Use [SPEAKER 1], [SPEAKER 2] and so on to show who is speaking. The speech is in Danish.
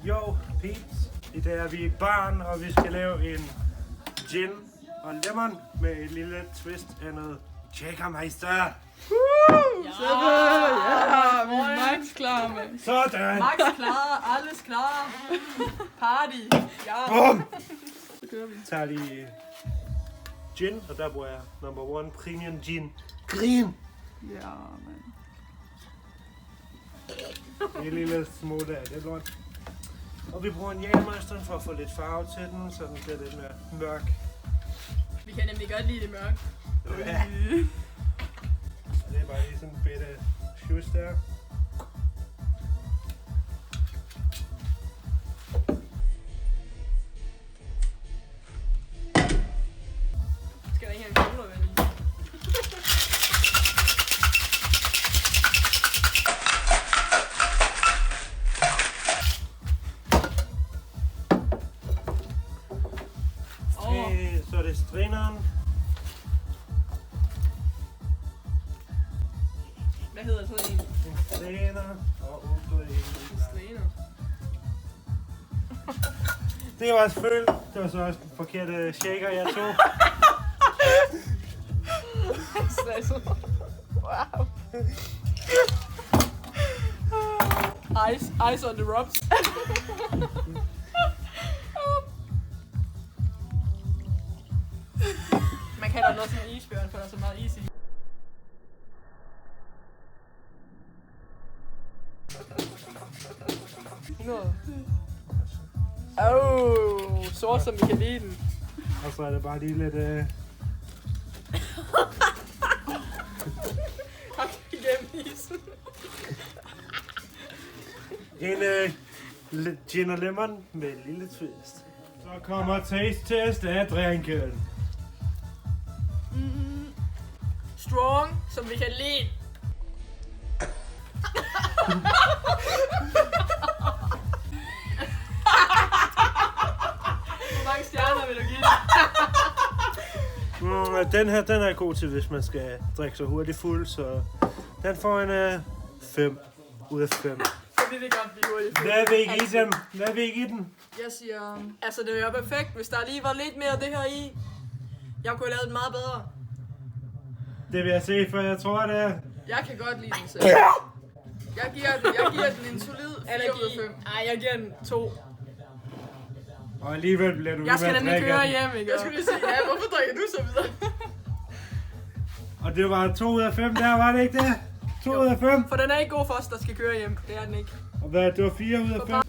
[SPEAKER 1] Jo, peeps. I dag er vi i baren, og vi skal lave en gin og lemon med et lille twist af noget Jägermeister.
[SPEAKER 2] Ja, vi er max klar, mand.
[SPEAKER 1] Sådan!
[SPEAKER 2] Max klar, alles klar. Party. Ja.
[SPEAKER 1] Bum!
[SPEAKER 2] Så kører vi.
[SPEAKER 1] Tager lige gin, og der bruger jeg number 1 premium gin. Green!
[SPEAKER 2] Ja, mand.
[SPEAKER 1] En lille smule af det lort. Og vi bruger en Jägermeister for at få lidt farve til den, så den bliver lidt mere mørk.
[SPEAKER 2] Vi kan nemlig godt lide det mørkt.
[SPEAKER 1] Ja. Og det er bare lige sådan en bitte sjus der.
[SPEAKER 2] Skal der ikke have en cola, vel?
[SPEAKER 1] Så er det straineren.
[SPEAKER 2] Hvad hedder sådan en?
[SPEAKER 1] En strainer og
[SPEAKER 2] Slaner.
[SPEAKER 1] det var selvfølgelig, det var så også den forkerte shaker, jeg tog.
[SPEAKER 2] Slasser. Wow. Ice on the rocks. Man kalder den også en isbjørn, for der er så meget is i. Sort som vi kan lide den.
[SPEAKER 1] Og så er det bare lige lidt...
[SPEAKER 2] Hak igennem isen.
[SPEAKER 1] En gin og lemon med en lille twist. Så kommer taste test af drinken.
[SPEAKER 2] Strong, som vi kan lide. Hvor mange stjerner vil du give den?
[SPEAKER 1] Den her, den er god til, hvis man skal drikke så hurtigt fuld, så den får en 5 ud af 5.
[SPEAKER 2] Fordi det godt blive hurtigt.
[SPEAKER 1] Hvad vil I give dem? Hvad vil I give den?
[SPEAKER 2] Jeg siger... Altså, det er jo perfekt, hvis der lige var lidt mere af det her i. Jeg kunne have lavet det meget bedre.
[SPEAKER 1] Det vil jeg se, for jeg tror, det er...
[SPEAKER 2] Jeg kan godt lide den selv. Jeg giver den en solid 4 ud af 5. Nej, jeg giver den 2.
[SPEAKER 1] Og alligevel bliver du
[SPEAKER 2] Jeg skal
[SPEAKER 1] ved med at
[SPEAKER 2] nemlig
[SPEAKER 1] drikke
[SPEAKER 2] køre
[SPEAKER 1] den.
[SPEAKER 2] hjem, ikke? Jeg skulle lige sige, ja, hvorfor drikker du så videre?
[SPEAKER 1] Og det var 2 ud af 5 der, var det ikke det? 2 ud af 5?
[SPEAKER 2] For den er ikke god for os, der skal køre hjem. Det er den ikke.
[SPEAKER 1] Og hvad, det var 4 ud af 5?